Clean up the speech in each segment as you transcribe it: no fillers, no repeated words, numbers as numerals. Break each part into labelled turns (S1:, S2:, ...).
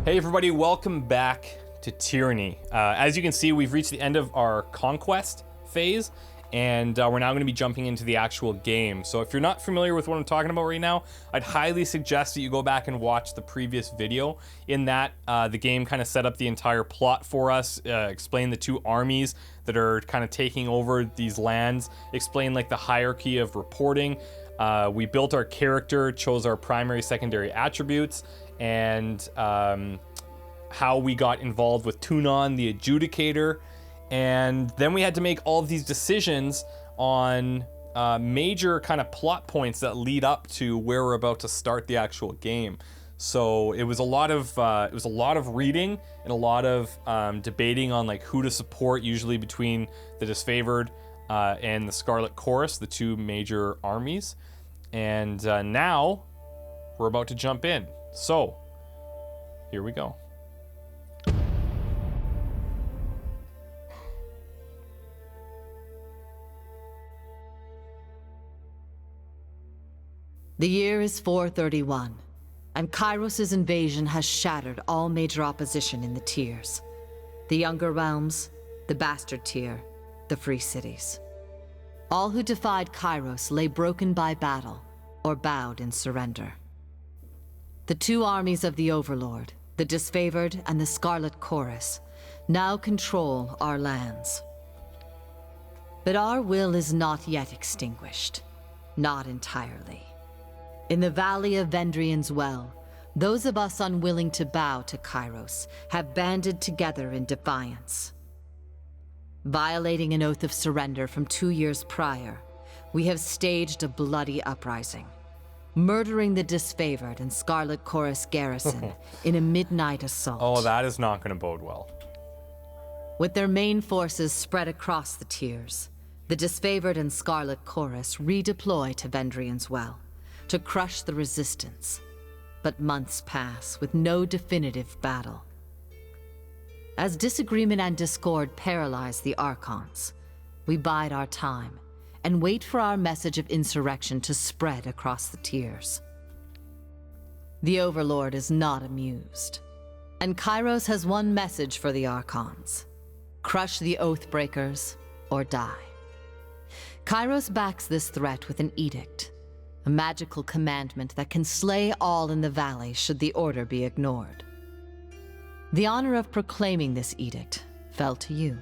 S1: Hey everybody, welcome back to Tyranny. As you can see, we've reached the end of our conquest phase, and we're now going to be jumping into the actual game. So if you're not familiar with what I'm talking about right now, I'd highly suggest that you go back and watch the previous video. In that, the game kind of set up the entire plot for us, explain the two armies that are kind of taking over these lands, explain like the hierarchy of reporting. We built our character, chose our primary, secondary attributes, and how we got involved with Tunon, the adjudicator, and then we had to make all of these decisions on major kind of plot points that lead up to where we're about to start the actual game. So it was a lot of reading and a lot of debating on like who to support, usually between the disfavored and the Scarlet Chorus, the two major armies. And now we're about to jump in. So, here we go.
S2: The year is 431, and Kairos' invasion has shattered all major opposition in the tiers. The Younger Realms, the Bastard Tier, the Free Cities. All who defied Kairos lay broken by battle, or bowed in surrender. The two armies of the Overlord, the Disfavored and the Scarlet Chorus, now control our lands. But our will is not yet extinguished. Not entirely. In the Valley of Vendrian's Well, those of us unwilling to bow to Kairos have banded together in defiance. Violating an oath of surrender from 2 years prior, we have staged a bloody uprising, murdering the Disfavored and Scarlet Chorus garrison in a midnight assault.
S1: Oh, that is not going to bode well.
S2: With their main forces spread across the tiers, the Disfavored and Scarlet Chorus redeploy to Vendrian's Well to crush the resistance. But months pass with no definitive battle. As disagreement and discord paralyze the Archons, we bide our time and wait for our message of insurrection to spread across the tiers. The Overlord is not amused, and Kairos has one message for the Archons: crush the Oathbreakers or die. Kairos backs this threat with an edict, a magical commandment that can slay all in the valley should the order be ignored. The honor of proclaiming this edict fell to you.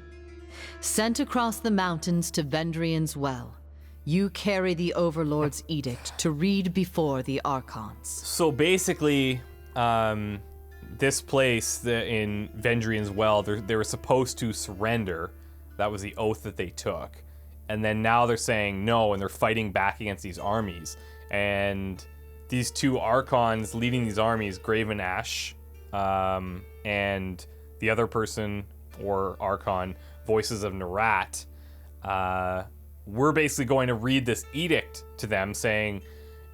S2: Sent across the mountains to Vendrian's Well, you carry the Overlord's edict to read before the Archons.
S1: So basically, this place in Vendrian's Well, they were supposed to surrender. That was the oath that they took. And then now they're saying no, and they're fighting back against these armies. And these two Archons leading these armies, Graven Ash, and the other person, or Archon, Voices of Narat, we're basically going to read this edict to them saying,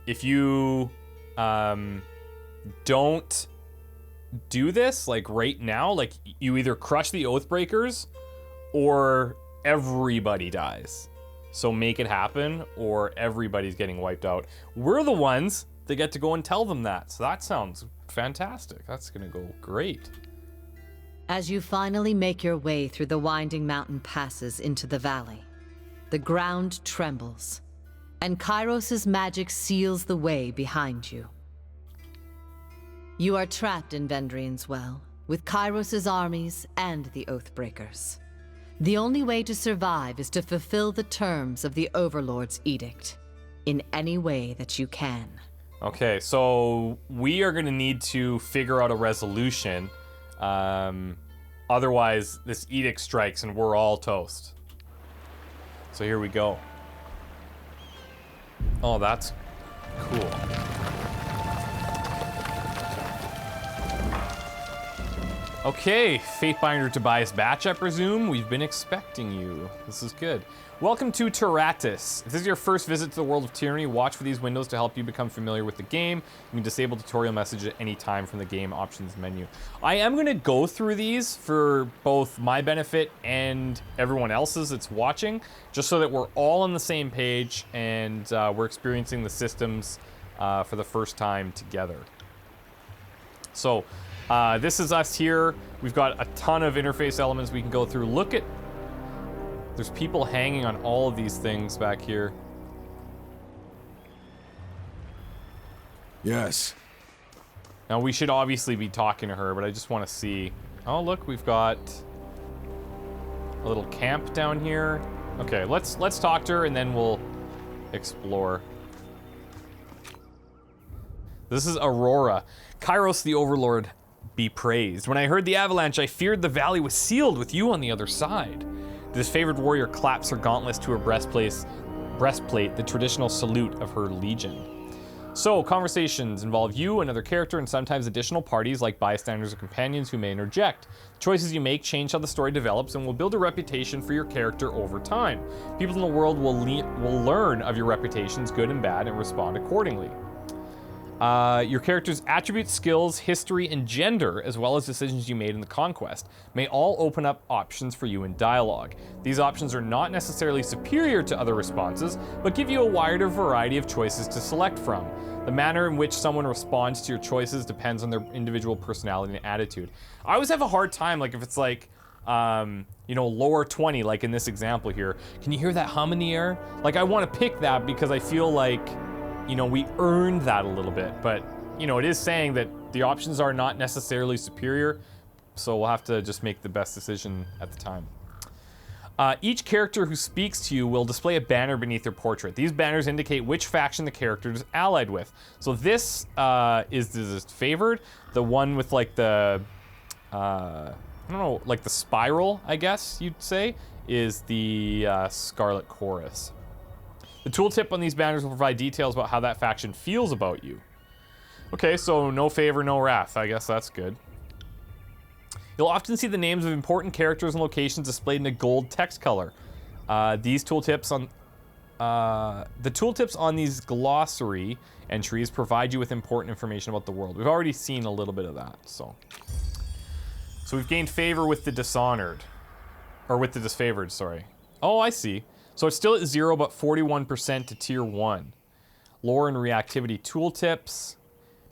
S1: if you don't do this, like right now, like you either crush the Oathbreakers or everybody dies. So make it happen or everybody's getting wiped out. We're the ones that get to go and tell them that. So that sounds fantastic. That's gonna go great.
S2: As you finally make your way through the winding mountain passes into the valley, the ground trembles, and Kairos' magic seals the way behind you. You are trapped in Vendrian's Well, with Kairos' armies and the Oathbreakers. The only way to survive is to fulfill the terms of the Overlord's edict, in any way that you can.
S1: Okay, so we are gonna need to figure out a resolution. Otherwise, this edict strikes and we're all toast. So here we go. Oh, that's cool. Okay, Fatebinder Tobias Batch, I presume. We've been expecting you. This is good. Welcome to Tyranny. If this is your first visit to the world of Tyranny, watch for these windows to help you become familiar with the game. You can disable tutorial message at any time from the game options menu. I am going to go through these for both my benefit and everyone else's that's watching, just so that we're all on the same page and we're experiencing the systems for the first time together. So this is us here. We've got a ton of interface elements we can go through. Look at, there's people hanging on all of these things back here.
S3: Yes.
S1: Now we should obviously be talking to her, but I just want to see. Oh, look, we've got a little camp down here. Okay, let's talk to her and then we'll explore. This is Aurora. Kairos the Overlord be praised. When I heard the avalanche, I feared the valley was sealed with you on the other side. The disfavored warrior claps her gauntlets to her breastplate, the traditional salute of her legion. So, conversations involve you, another character, and sometimes additional parties like bystanders or companions who may interject. The choices you make change how the story develops and will build a reputation for your character over time. People in the world will learn of your reputations, good and bad, and respond accordingly. Your character's attributes, skills, history, and gender, as well as decisions you made in the conquest, may all open up options for you in dialogue. These options are not necessarily superior to other responses, but give you a wider variety of choices to select from. The manner in which someone responds to your choices depends on their individual personality and attitude. I always have a hard time, like if it's like, you know, lower 20, like in this example here. Can you hear that hum in the air? Like I want to pick that because I feel like, you know, we earned that a little bit, but, you know, it is saying that the options are not necessarily superior, so we'll have to just make the best decision at the time. Each character who speaks to you will display a banner beneath their portrait. These banners indicate which faction the character is allied with. So this is the favored, the one with like the, I don't know, like the spiral, I guess you'd say, is the Scarlet Chorus. The tooltip on these banners will provide details about how that faction feels about you. Okay, so no favor, no wrath. I guess that's good. You'll often see the names of important characters and locations displayed in a gold text color. The tooltips on these glossary entries provide you with important information about the world. We've already seen a little bit of that, so we've gained favor with the dishonored, or with the disfavored. Sorry. Oh, I see. So it's still at 0, but 41% to tier 1. Lore and reactivity tooltips.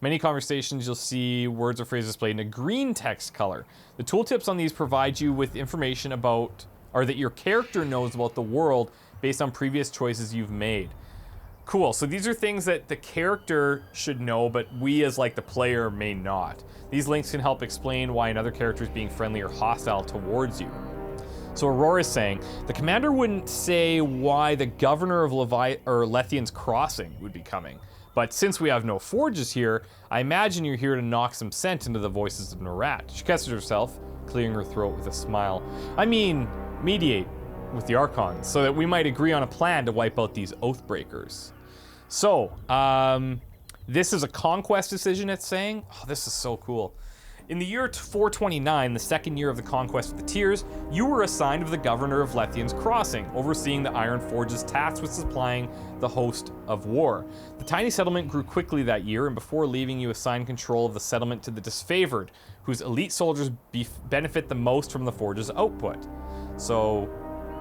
S1: Many conversations you'll see words or phrases displayed in a green text color. The tooltips on these provide you with information about, or that your character knows about the world based on previous choices you've made. Cool, so these are things that the character should know, but we as like the player may not. These links can help explain why another character is being friendly or hostile towards you. So Aurora is saying, the commander wouldn't say why the governor of Lethian's Crossing would be coming. But since we have no forges here, I imagine you're here to knock some sense into the voices of Nerat. She catches herself, clearing her throat with a smile. I mean, mediate with the Archons, so that we might agree on a plan to wipe out these Oathbreakers. So, this is a conquest decision, it's saying. Oh, this is so cool. In the year 429, the second year of the conquest of the Tiers, you were assigned to the governor of Lethian's Crossing, overseeing the Iron Forges tasked with supplying the host of war. The tiny settlement grew quickly that year, and before leaving, you assigned control of the settlement to the disfavored, whose elite soldiers benefit the most from the forge's output. So,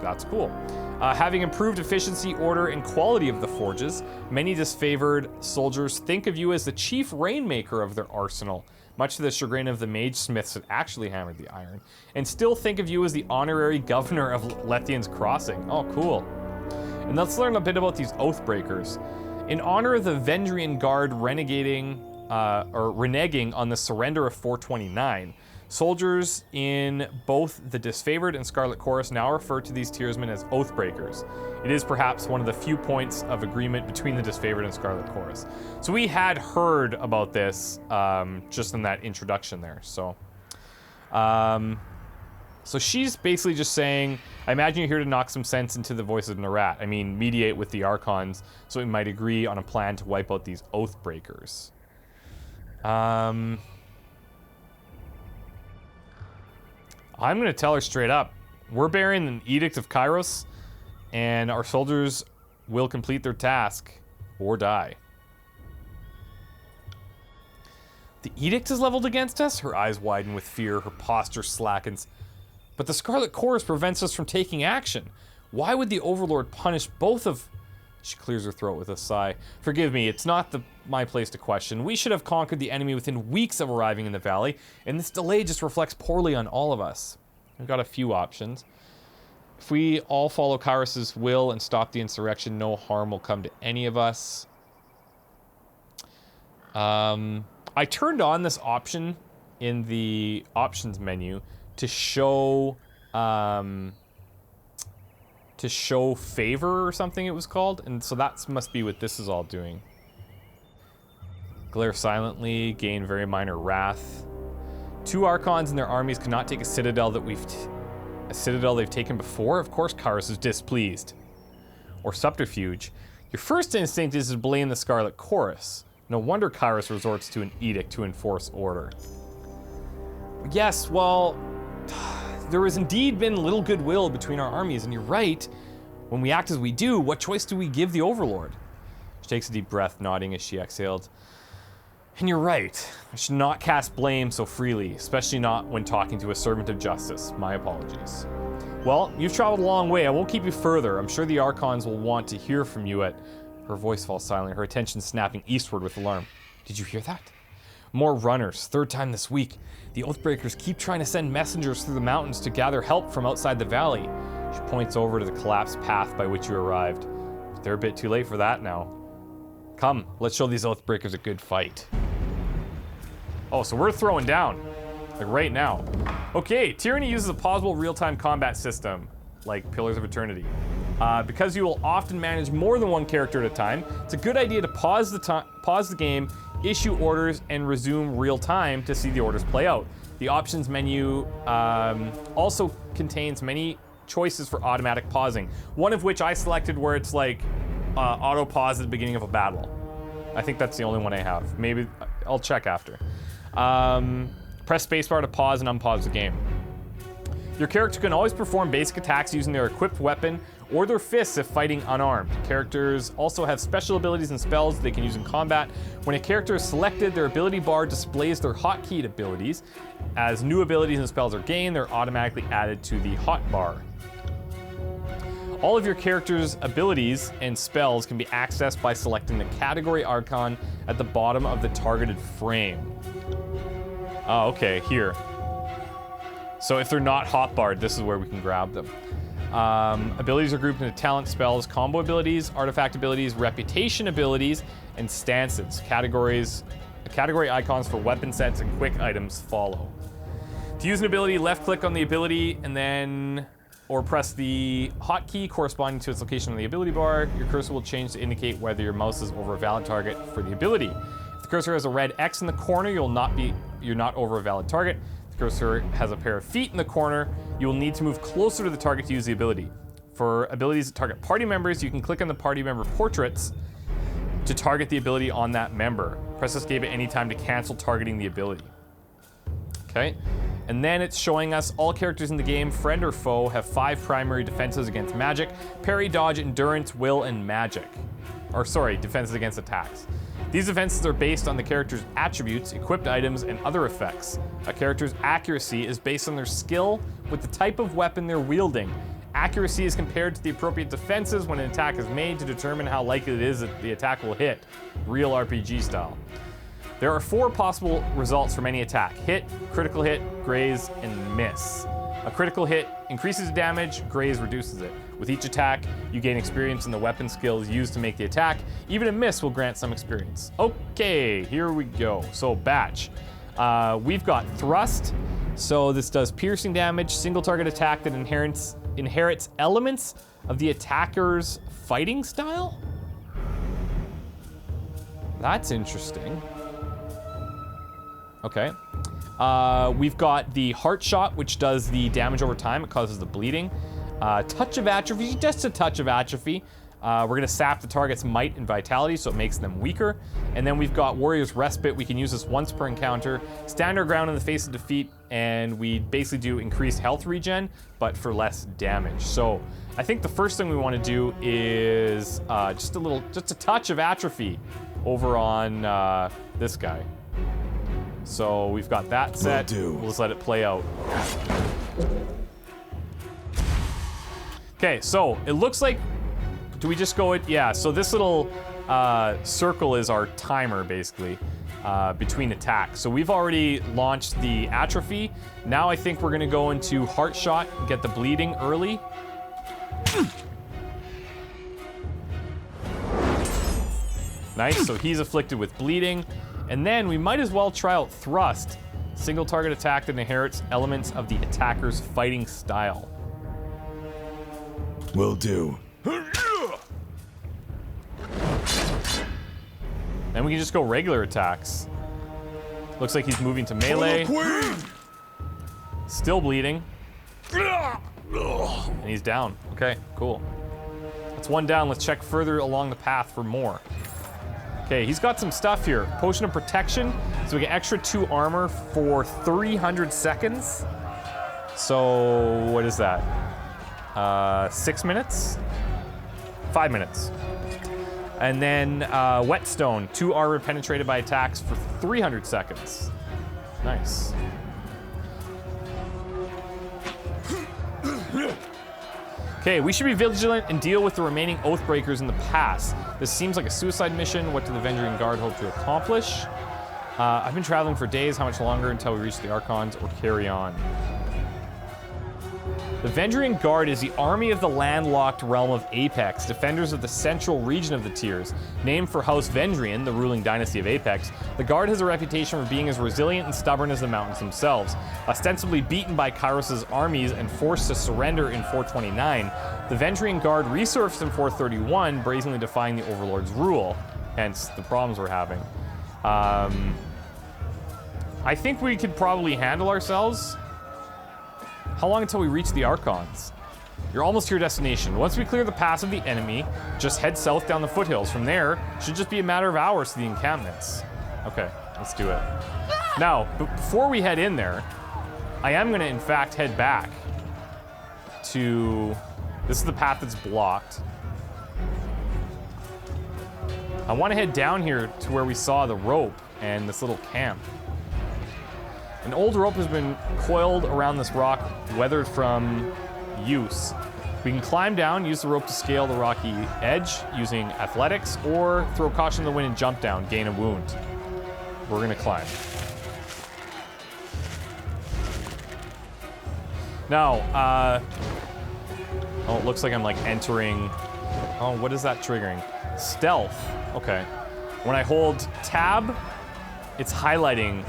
S1: that's cool. Having improved efficiency, order, and quality of the forges, many disfavored soldiers think of you as the chief rainmaker of their arsenal, much to the chagrin of the mage smiths that actually hammered the iron, and still think of you as the honorary governor of Lethian's Crossing. Oh, cool. And let's learn a bit about these Oathbreakers. In honor of the Vendran Guard reneging on the surrender of 429, soldiers in both the Disfavored and Scarlet Chorus now refer to these tiersmen as Oathbreakers. It is perhaps one of the few points of agreement between the Disfavored and Scarlet Chorus. So we had heard about this just in that introduction there. So she's basically just saying, I imagine you're here to knock some sense into the voice of Nerat. I mean, mediate with the Archons so we might agree on a plan to wipe out these Oathbreakers. I'm going to tell her straight up. We're bearing an edict of Kairos, and our soldiers will complete their task or die. The edict is leveled against us? Her eyes widen with fear, her posture slackens. But the Scarlet Chorus prevents us from taking action. Why would the Overlord punish both of She clears her throat with a sigh. Forgive me, it's not my place to question. We should have conquered the enemy within weeks of arriving in the valley, and this delay just reflects poorly on all of us. We've got a few options. If we all follow Kyros's will and stop the insurrection, no harm will come to any of us. I turned on this option in the options menu to show favor or something it was called, and so that must be what this is all doing. Glare silently, gain very minor wrath. 2 Archons and their armies cannot take a citadel they've taken before. Of course Kyros is displeased. Or subterfuge. Your first instinct is to blame the Scarlet Chorus. No wonder Kyros resorts to an edict to enforce order. Yes, well, there has indeed been little goodwill between our armies, and you're right. When we act as we do, what choice do we give the Overlord? She takes a deep breath, nodding as she exhaled. And you're right. I should not cast blame so freely, especially not when talking to a servant of justice. My apologies. Well, you've traveled a long way. I won't keep you further. I'm sure the Archons will want to hear from you at... Her voice falls silent, her attention snapping eastward with alarm. Did you hear that? More runners, 3rd time this week. The Oathbreakers keep trying to send messengers through the mountains to gather help from outside the valley. She points over to the collapsed path by which you arrived. But they're a bit too late for that now. Come, let's show these Oathbreakers a good fight. Oh, so we're throwing down. Like right now. Okay, Tyranny uses a pausable real-time combat system, like Pillars of Eternity. Because you will often manage more than one character at a time, it's a good idea to pause the game, issue orders, and resume real time to see the orders play out. The options menu also contains many choices for automatic pausing, one of which I selected where it's like auto pause at the beginning of a battle. I think that's the only one I have. Maybe I'll check after. Press spacebar to pause and unpause the game. Your character can always perform basic attacks using their equipped weapon or their fists if fighting unarmed. Characters also have special abilities and spells they can use in combat. When a character is selected, their ability bar displays their hotkeyed abilities. As new abilities and spells are gained, they're automatically added to the hotbar. All of your character's abilities and spells can be accessed by selecting the category Archon at the bottom of the targeted frame. Oh, okay, here. So if they're not hotbarred, this is where we can grab them. Abilities are grouped into talent, spells, combo abilities, artifact abilities, reputation abilities, and stances. Category icons for weapon sets and quick items follow. To use an ability, left click on the ability and then, or press the hotkey corresponding to its location on the ability bar. Your cursor will change to indicate whether your mouse is over a valid target for the ability. If the cursor has a red X in the corner, you're not over a valid target. If the cursor has a pair of feet in the corner, you will need to move closer to the target to use the ability. For abilities that target party members, you can click on the party member portraits to target the ability on that member. Press escape at any time to cancel targeting the ability. Okay, and then it's showing us all characters in the game, friend or foe, have 5 primary defenses against magic: parry, dodge, endurance, will, and magic. Or sorry, defenses against attacks. These defenses are based on the character's attributes, equipped items, and other effects. A character's accuracy is based on their skill with the type of weapon they're wielding. Accuracy is compared to the appropriate defenses when an attack is made to determine how likely it is that the attack will hit, real RPG style. There are 4 possible results from any attack: hit, critical hit, graze, and miss. A critical hit increases damage, graze reduces it. With each attack, you gain experience in the weapon skills used to make the attack. Even a miss will grant some experience. Okay, here we go. So batch. We've got thrust. So this does piercing damage, single target attack that inherits elements of the attacker's fighting style? That's interesting. Okay. We've got the heart shot, which does the damage over time. It causes the bleeding. Touch of atrophy, just a touch of atrophy. We're gonna sap the target's might and vitality, so it makes them weaker. And then we've got Warrior's Respite. We can use this once per encounter. Stand our ground in the face of defeat, and we basically do increased health regen, but for less damage. So I think the first thing we want to do is just a touch of atrophy over on this guy. So we've got that set. We'll just let it play out. Okay, so it looks like do we just go it? Yeah, so this little circle is our timer, basically, between attacks. So we've already launched the atrophy. Now I think we're gonna go into heart shot, get the bleeding early. Nice, so he's afflicted with bleeding. And then we might as well try out thrust. Single target attack that inherits elements of the attacker's fighting style.
S3: Will do.
S1: Then we can just go regular attacks. Looks like he's moving to melee. Still bleeding. And he's down. Okay, cool. That's one down. Let's check further along the path for more. Okay, he's got some stuff here. Potion of protection. So we get extra 2 armor for 300 seconds. So what is that? 6 minutes? 5 minutes. And then whetstone. 2 armor penetrated by attacks for 300 seconds. Nice. Okay, we should be vigilant and deal with the remaining Oathbreakers in the pass. This seems like a suicide mission. What do the Vendran Guard hope to accomplish? I've been traveling for days. How much longer until we reach the Archons or carry on? The Vendran Guard is the army of the landlocked realm of Apex, defenders of the central region of the tiers. Named for House Vendrian, the ruling dynasty of Apex, the Guard has a reputation for being as resilient and stubborn as the mountains themselves. Ostensibly beaten by Kairos' armies and forced to surrender in 429, the Vendrian Guard resurfaced in 431, brazenly defying the Overlord's rule, hence the problems we're having. I think we could probably handle ourselves. How long until we reach the Archons? You're almost to your destination. Once we clear the pass of the enemy, just head south down the foothills. From there, should just be a matter of hours to the encampments. Okay, let's do it. Now, before we head in there, I am gonna in fact head back to, this is the path that's blocked. I wanna head down here to where we saw the rope and this little camp. An old rope has been coiled around this rock, weathered from use. We can climb down, use the rope to scale the rocky edge using athletics, or throw caution to the wind and jump down, gain a wound. We're gonna climb. Now, oh, it looks like I'm like entering, oh, what is that triggering? Stealth, okay. When I hold tab, it's highlighting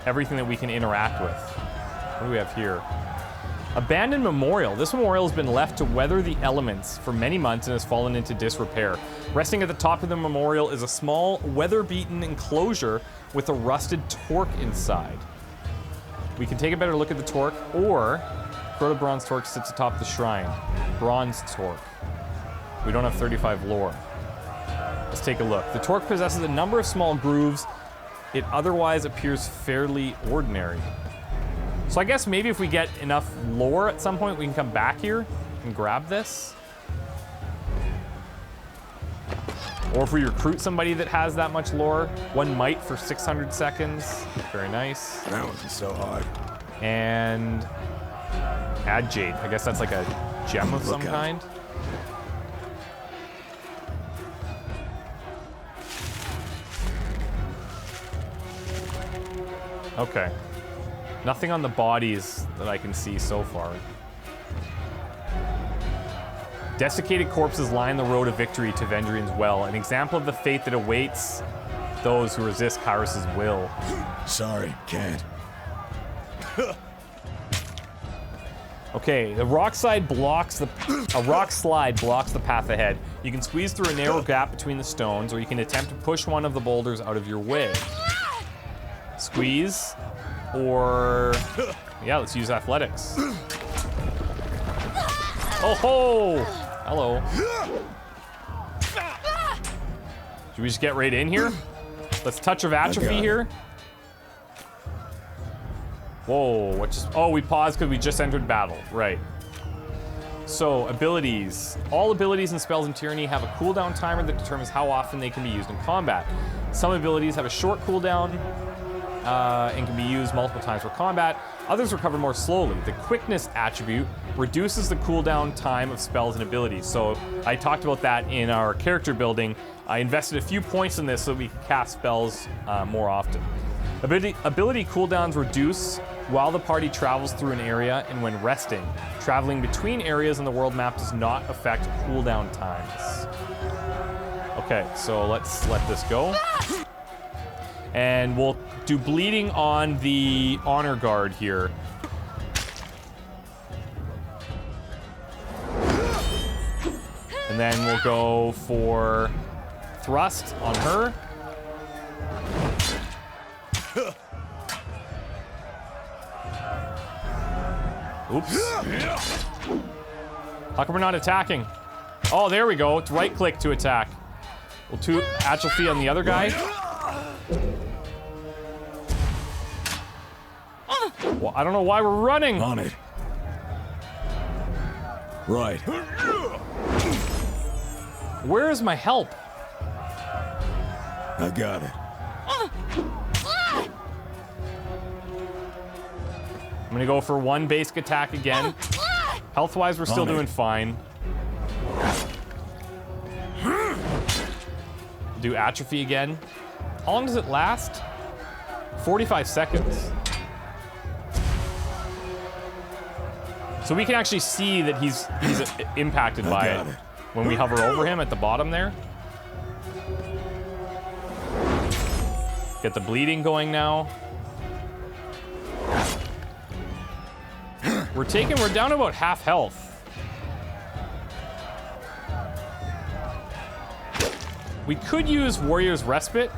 S1: everything that we can interact with. What do we have here? Abandoned memorial. This memorial has been left to weather the elements for many months and has fallen into disrepair. Resting at the top of the memorial is a small, weather-beaten enclosure with a rusted torque inside. We can take a better look at the torque, or Crota Bronze Torque sits atop the shrine. Bronze Torque. We don't have 35 lore. Let's take a look. The torque possesses a number of small grooves. It otherwise appears fairly ordinary. So I guess maybe if we get enough lore at some point, we can come back here and grab this. Or if we recruit somebody that has that much lore, 1 might for 600 seconds. Very nice.
S3: That wasn't so hard.
S1: And add jade. I guess that's like a gem of some kind. Okay. Nothing on the bodies that I can see so far. Desiccated corpses line the road of victory to Vendrian's Well, an example of the fate that awaits those who resist Kairos' will.
S3: Sorry, can't.
S1: Okay, a rock slide blocks the path ahead. You can squeeze through a narrow gap between the stones, or you can attempt to push one of the boulders out of your way. Squeeze, or yeah, let's use athletics. Oh ho! Hello. Should we just get right in here? Let's touch of atrophy here. Whoa, what just, oh, we paused because we just entered battle, right. So, abilities. All abilities and spells in Tyranny have a cooldown timer that determines how often they can be used in combat. Some abilities have a short cooldown, and can be used multiple times for combat. Others recover more slowly. The quickness attribute reduces the cooldown time of spells and abilities. So I talked about that in our character building. I invested a few points in this so we can cast spells more often. Ability cooldowns reduce while the party travels through an area and when resting. Traveling between areas on the world map does not affect cooldown times. Okay, so let's let this go. And we'll do bleeding on the honor guard here. And then we'll go for thrust on her. Oops. How come we're not attacking? Oh, there we go. It's right click to attack. We'll to atrophy on the other guy. Well, I don't know why we're running.
S3: On it. Right.
S1: Where is my help?
S3: I got it.
S1: I'm gonna go for one basic attack again. Health-wise, we're still doing fine. Do atrophy again. How long does it last? 45 seconds. So we can actually see that he's impacted by it when we hover over him at the bottom there. Get the bleeding going now. We're down to about half health. We could use Warrior's Respite.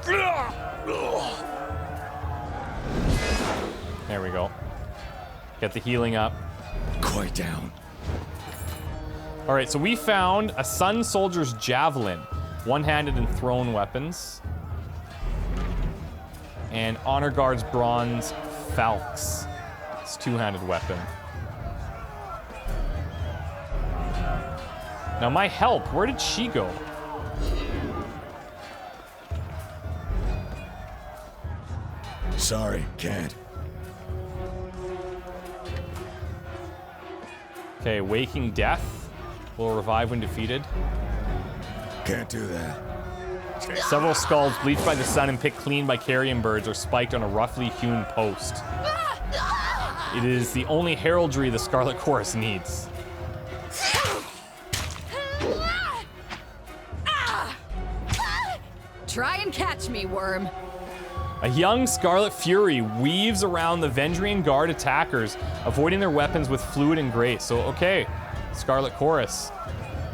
S1: There we go. Get the healing up.
S3: Quite down.
S1: All right, so we found a Sun Soldier's Javelin, one-handed and thrown weapons. And Honor Guard's Bronze Falx. It's two-handed weapon. Now my help, where did she go?
S3: Sorry, can't.
S1: Okay, Waking Death will revive when defeated.
S3: Can't do that.
S1: Several skulls bleached by the sun and picked clean by carrion birds are spiked on a roughly hewn post. It is the only heraldry the Scarlet Chorus needs.
S4: Try and catch me, worm.
S1: A young Scarlet Fury weaves around the Vendran Guard attackers, avoiding their weapons with fluid and grace. So, okay, Scarlet Chorus.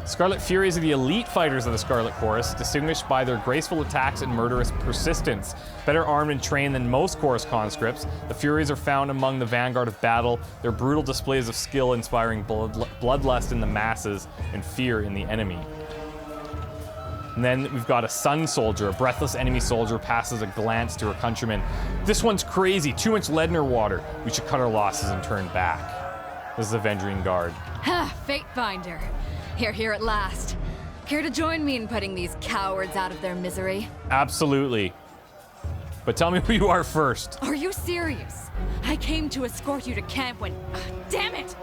S1: Scarlet Furies are the elite fighters of the Scarlet Chorus, distinguished by their graceful attacks and murderous persistence. Better armed and trained than most Chorus conscripts, the Furies are found among the vanguard of battle, their brutal displays of skill inspiring bloodlust in the masses and fear in the enemy. And then we've got a Sun Soldier. A breathless enemy soldier passes a glance to her countrymen. This one's crazy. Too much lead in her water. We should cut our losses and turn back. This is the Vendran Guard.
S4: Ha! Fatebinder. Here at last. Care to join me in putting these cowards out of their misery?
S1: Absolutely. But tell me who you are first.
S4: Are you serious? I came to escort you to camp when... damn it!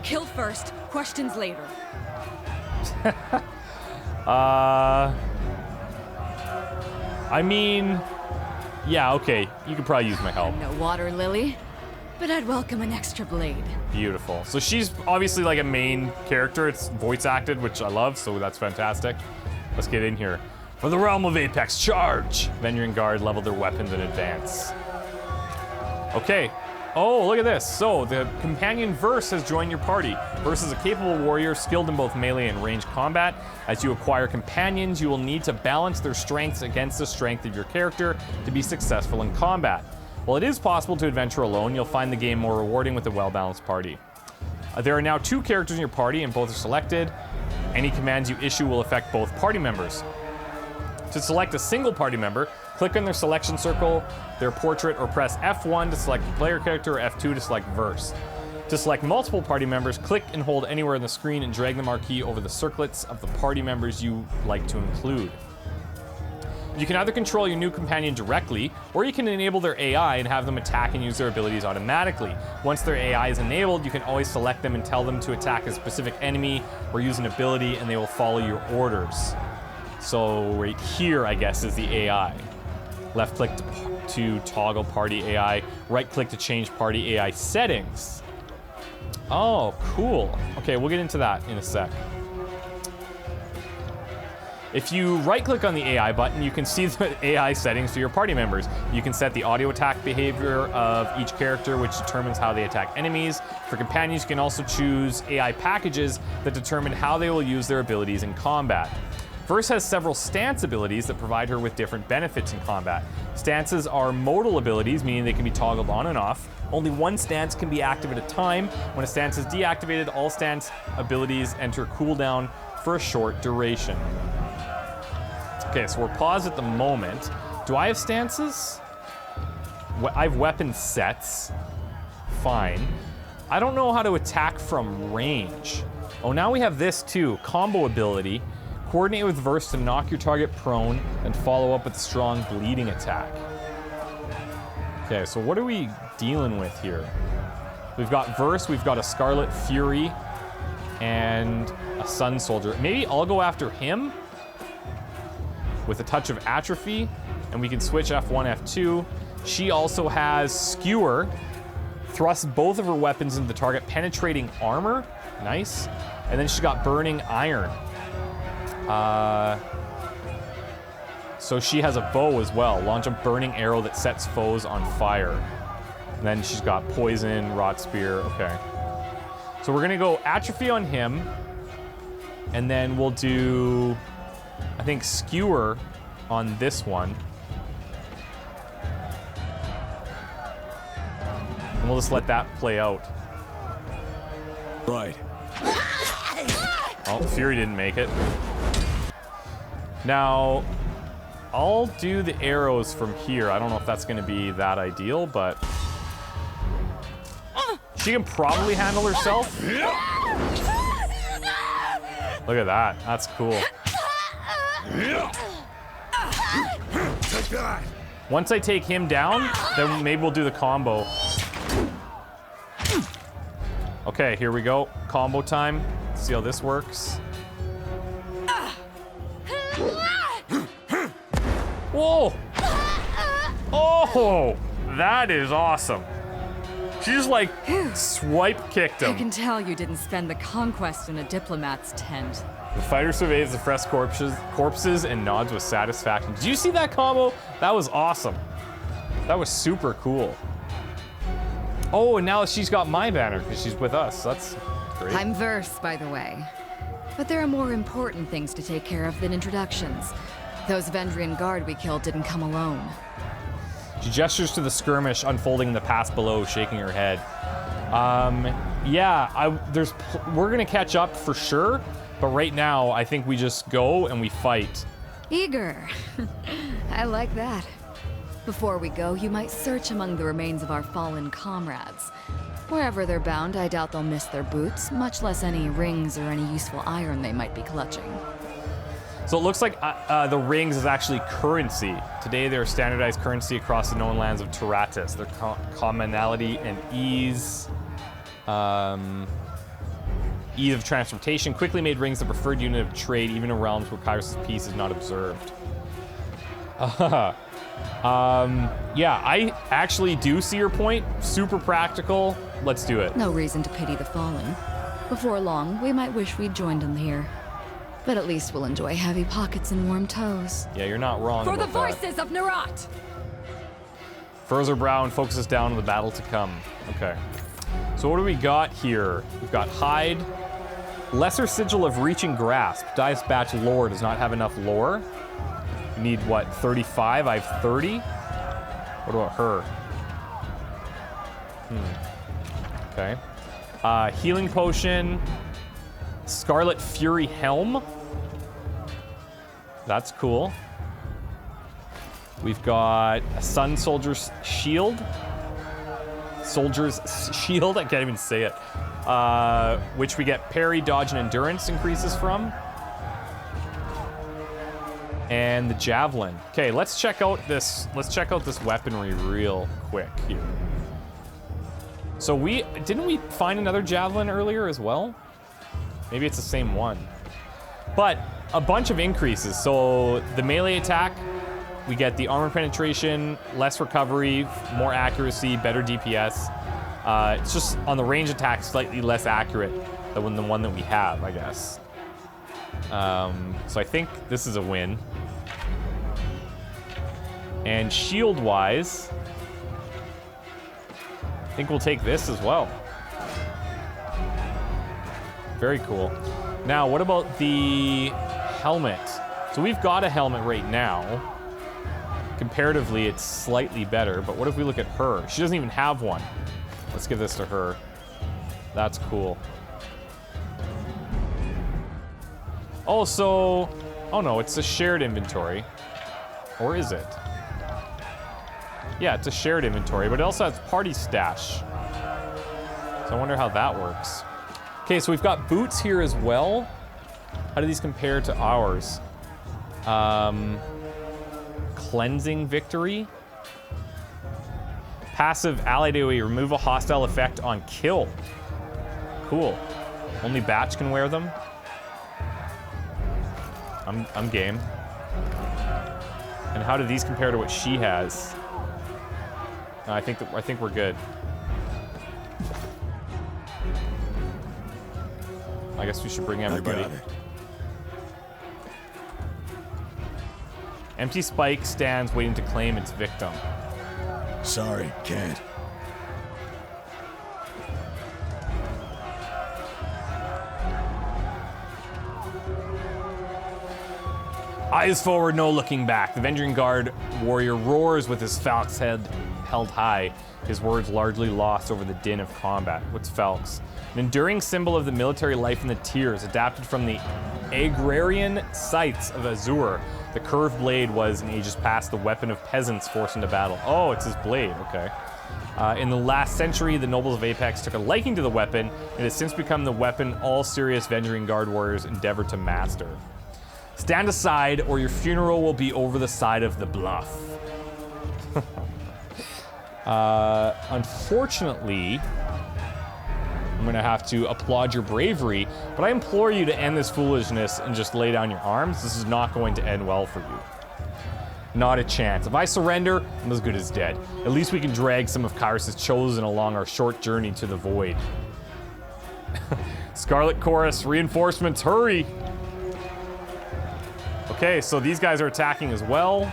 S4: Kill first, questions later.
S1: I mean, yeah, okay. You could probably use my help.
S4: No water lily, but I'd welcome an extra blade.
S1: Beautiful. So she's obviously like a main character. It's voice acted, which I love, so that's fantastic. Let's get in here. For the realm of Apex, charge! Vendran Guard leveled their weapons in advance. Okay. Oh, look at this. So, the companion Verse has joined your party. Verse is a capable warrior skilled in both melee and ranged combat. As you acquire companions, you will need to balance their strengths against the strength of your character to be successful in combat. While it is possible to adventure alone, you'll find the game more rewarding with a well-balanced party. There are now 2 characters in your party, and both are selected. Any commands you issue will affect both party members. To select a single party member, click on their selection circle, their portrait, or press F1 to select the player character, or F2 to select Verse. To select multiple party members, click and hold anywhere on the screen and drag the marquee over the circlets of the party members you like to include. You can either control your new companion directly, or you can enable their AI and have them attack and use their abilities automatically. Once their AI is enabled, you can always select them and tell them to attack a specific enemy or use an ability, and they will follow your orders. So right here, I guess, is the AI. Left click to toggle party AI, right click to change party AI settings. Oh, cool. Okay, we'll get into that in a sec. If you right-click on the AI button, you can see the AI settings for your party members. You can set the audio attack behavior of each character, which determines how they attack enemies. For companions, you can also choose AI packages that determine how they will use their abilities in combat. Verse has several stance abilities that provide her with different benefits in combat. Stances are modal abilities, meaning they can be toggled on and off. Only one stance can be active at a time. When a stance is deactivated, all stance abilities enter cooldown for a short duration. Okay, so we're paused at the moment. Do I have stances? I have weapon sets. Fine. I don't know how to attack from range. Oh, now we have this too. Combo ability. Coordinate with Verse to knock your target prone and follow up with a strong bleeding attack. Okay, so what are we dealing with here? We've got Verse, we've got a Scarlet Fury, and a Sun Soldier. Maybe I'll go after him with a touch of atrophy, and we can switch F1, F2. She also has Skewer, thrusts both of her weapons into the target, penetrating armor, nice. And then she's got Burning Iron. So she has a bow as well, launch a burning arrow that sets foes on fire. And then she's got Poison, Rot Spear, okay. So we're gonna go atrophy on him, and then we'll do, I think, Skewer on this one. And we'll just let that play out.
S3: Right.
S1: Oh, Fury didn't make it. Now, I'll do the arrows from here. I don't know if that's gonna be that ideal, but she can probably handle herself. Look at that, that's cool.
S3: Take that.
S1: Once I take him down, then maybe we'll do the combo. Okay, here we go. Combo time. Let's see how this works. Whoa! Oh, that is awesome. She just like swipe kicked
S4: I
S1: him.
S4: can tell you didn't spend the conquest in a diplomat's tent.
S1: The fighter surveys the fresh corpses and nods with satisfaction. Did you see that combo? That was awesome. That was super cool. Oh, and now she's got my banner because she's with us. That's great.
S4: I'm Verse, by the way. But there are more important things to take care of than introductions. Those Vendran guard we killed didn't come alone.
S1: She gestures to the skirmish unfolding in the pass below, shaking her head. Yeah, we're gonna catch up for sure, but right now I think we just go and we fight.
S4: Eager. I like that. Before we go, you might search among the remains of our fallen comrades. Wherever they're bound, I doubt they'll miss their boots, much less any rings or any useful iron they might be clutching.
S1: So it looks like the rings is actually currency. Today they're standardized currency across the known lands of Tyranny. Their commonality and ease. Ease of transportation. Quickly made rings the preferred unit of trade, even in realms where Kyrus' peace is not observed. Yeah, I actually do see your point. Super practical. Let's do it.
S4: No reason to pity the fallen. Before long, we might wish we'd joined them here. But at least we'll enjoy heavy pockets and warm toes.
S1: Yeah, you're not wrong
S4: For the
S1: about that.
S4: voices of Narat!
S1: Furrows her brow and focuses down on the battle to come. Okay. So what do we got here? We've got Hide. Lesser Sigil of Reaching Grasp. Dispatch lore does not have enough lore. You need, what, 35? I have 30? What about her? Okay. Healing Potion. Scarlet Fury Helm. That's cool. We've got a Sun Soldier's Shield. Soldier's Shield, I can't even say it. Which we get parry, dodge, and endurance increases from. And the javelin. Okay, let's check out this weaponry real quick here. So didn't we find another javelin earlier as well? Maybe it's the same one. But a bunch of increases. So the melee attack, we get the armor penetration, less recovery, more accuracy, better DPS. It's just on the range attack, slightly less accurate than the one that we have, I guess. So I think this is a win. And shield-wise, I think we'll take this as well. Very cool. Now, what about the helmet? So we've got a helmet right now. Comparatively, it's slightly better, but what if we look at her? She doesn't even have one. Let's give this to her. That's cool. Oh, so... Oh no, it's a shared inventory. Or is it? Yeah, it's a shared inventory, but it also has party stash. So I wonder how that works. Okay, so we've got boots here as well. How do these compare to ours? Cleansing victory. Passive allied AoE, remove a hostile effect on kill. Cool. Only Batch can wear them. I'm game. And how do these compare to what she has? I think we're good. I guess we should bring everybody.
S3: I got it.
S1: Empty spike stands waiting to claim its victim.
S3: Sorry, can't.
S1: Eyes forward, no looking back. The Vendran Guard warrior roars with his falc's head held high, his words largely lost over the din of combat. What's falx? An enduring symbol of the military life in the tiers, adapted from the agrarian scythes of Azure. The curved blade was, in ages past, the weapon of peasants forced into battle. Oh, it's his blade, okay. In the last century, the nobles of Apex took a liking to the weapon. It has since become the weapon all serious Vendran Guard warriors endeavor to master. Stand aside, or your funeral will be over the side of the bluff. Unfortunately, I'm gonna have to applaud your bravery, but I implore you to end this foolishness and just lay down your arms. This is not going to end well for you. Not a chance. If I surrender, I'm as good as dead. At least we can drag some of Kyrus' chosen along our short journey to the void. Scarlet Chorus, reinforcements, hurry! Okay, so these guys are attacking as well.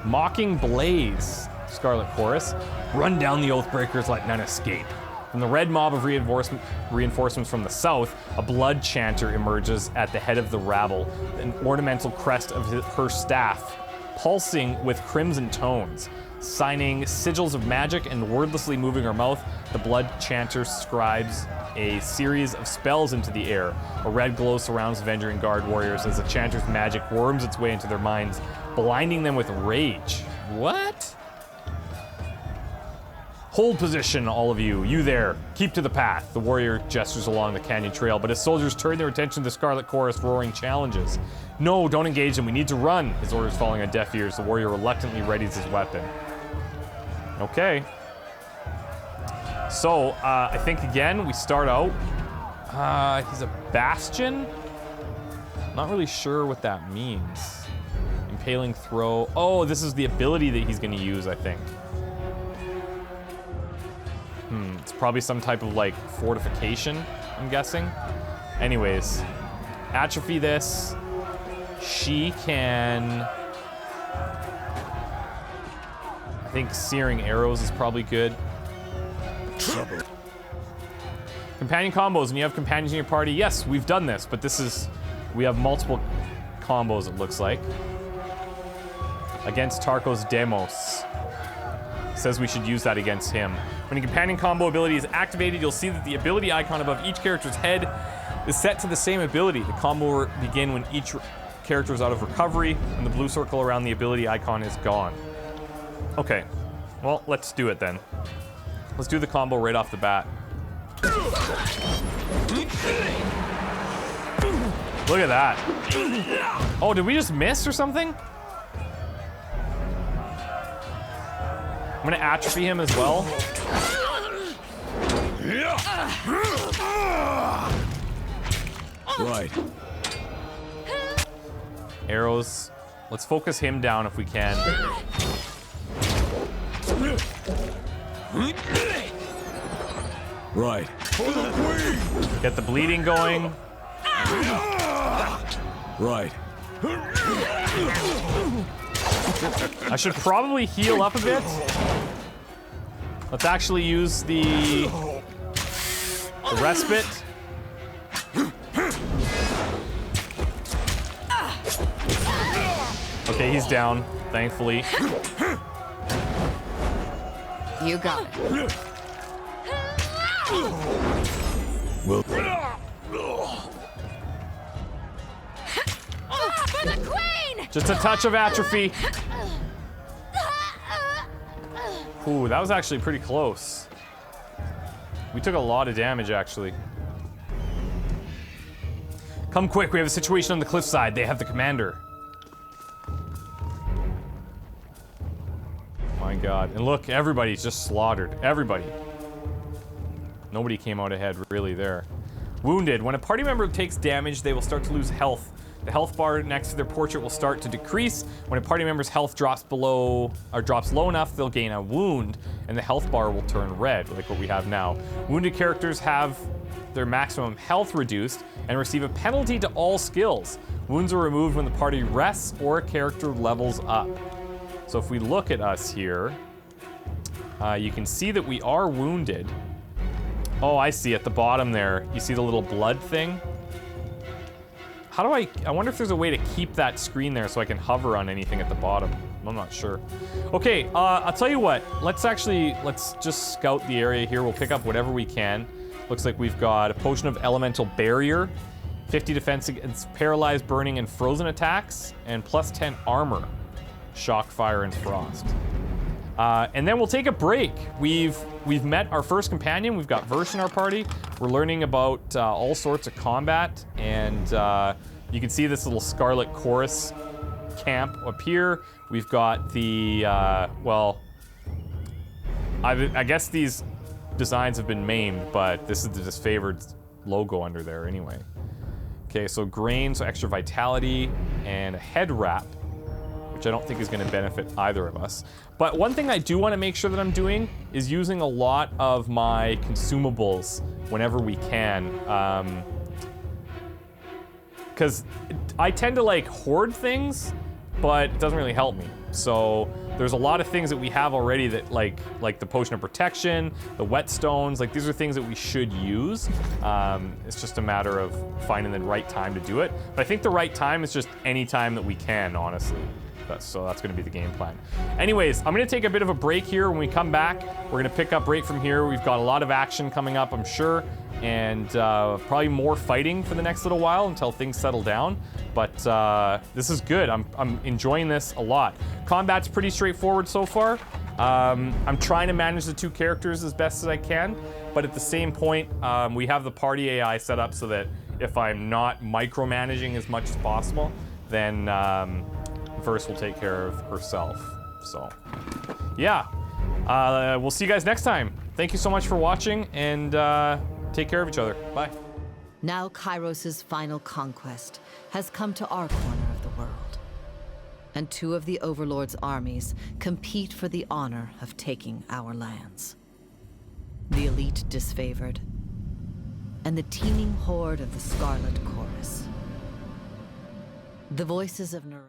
S1: Mocking Blaze, Scarlet Chorus. Run down the Oathbreakers, let none escape. From the red mob of reinforcements from the south, a blood chanter emerges at the head of the rabble, an ornamental crest of her staff, pulsing with crimson tones. Signing sigils of magic and wordlessly moving her mouth, the blood chanter scribes a series of spells into the air. A red glow surrounds Vendran Guard warriors as the chanter's magic worms its way into their minds, blinding them with rage. What? Hold position, all of you. You there. Keep to the path. The warrior gestures along the canyon trail, but his soldiers turn their attention to the Scarlet Chorus roaring challenges. No, don't engage them. We need to run. His orders falling on deaf ears. The warrior reluctantly readies his weapon. Okay. So, I think again, we start out. He's a bastion? Not really sure what that means. Impaling throw. Oh, this is the ability that he's going to use, I think. It's probably some type of, like, fortification, I'm guessing. Anyways, atrophy this. She can... I think searing arrows is probably good.
S3: Trouble.
S1: Companion combos, and you have companions in your party. Yes, we've done this, but this is... We have multiple combos, it looks like. Against Tarkos Demos. Says we should use that against him. When a companion combo ability is activated, you'll see that the ability icon above each character's head is set to the same ability. The combo will begin when each character is out of recovery, and the blue circle around the ability icon is gone. Okay, well, let's do it then. Let's do the combo right off the bat. Look at that. Oh, did we just miss or something? I'm gonna atrophy him as well.
S3: Right.
S1: Arrows. Let's focus him down if we can.
S3: Right. For the queen!
S1: Get the bleeding going.
S3: Right.
S1: I should probably heal up a bit. Let's actually use the respite. Okay, he's down, thankfully.
S4: You got it.
S3: Well,
S4: For the queen!
S1: Just a touch of atrophy. Ooh, that was actually pretty close. We took a lot of damage, actually. Come quick, we have a situation on the cliffside. They have the commander. My god. And look, everybody's just slaughtered. Everybody. Nobody came out ahead, really, there. Wounded. When a party member takes damage, they will start to lose health. The health bar next to their portrait will start to decrease. When a party member's health drops below, or drops low enough, they'll gain a wound, and the health bar will turn red, like what we have now. Wounded characters have their maximum health reduced and receive a penalty to all skills. Wounds are removed when the party rests or a character levels up. So if we look at us here, you can see that we are wounded. Oh, I see, at the bottom there. You see the little blood thing? How do I wonder if there's a way to keep that screen there so I can hover on anything at the bottom. I'm not sure. Okay, I'll tell you what. Let's just scout the area here. We'll pick up whatever we can. Looks like we've got a potion of elemental barrier, 50 defense against paralyzed, burning, and frozen attacks, and plus 10 armor, shock, fire, and frost. And then we'll take a break. We've met our first companion. We've got Verse in our party. We're learning about all sorts of combat, and you can see this little Scarlet Chorus camp up here. We've got the well, I guess these designs have been maimed, but this is the disfavored logo under there anyway. Okay, so grain, so extra vitality, and a head wrap, which I don't think is going to benefit either of us. But one thing I do want to make sure that I'm doing is using a lot of my consumables whenever we can. Because I tend to like hoard things, but it doesn't really help me. So there's a lot of things that we have already that like the potion of protection, the whetstones, like these are things that we should use. It's just a matter of finding the right time to do it. But I think the right time is just any time that we can, honestly. So that's going to be the game plan. Anyways, I'm going to take a bit of a break here. When we come back, we're going to pick up right from here. We've got a lot of action coming up, I'm sure, and probably more fighting for the next little while until things settle down. But this is good. I'm enjoying this a lot. Combat's pretty straightforward so far. I'm trying to manage the two characters as best as I can, but at the same point, we have the party AI set up so that if I'm not micromanaging as much as possible, then Verse will take care of herself. So, yeah. We'll see you guys next time. Thank you so much for watching, and take care of each other. Bye.
S2: Now Kairos' final conquest has come to our corner of the world. And two of the Overlord's armies compete for the honor of taking our lands. The elite disfavored, and the teeming horde of the Scarlet Chorus. The voices of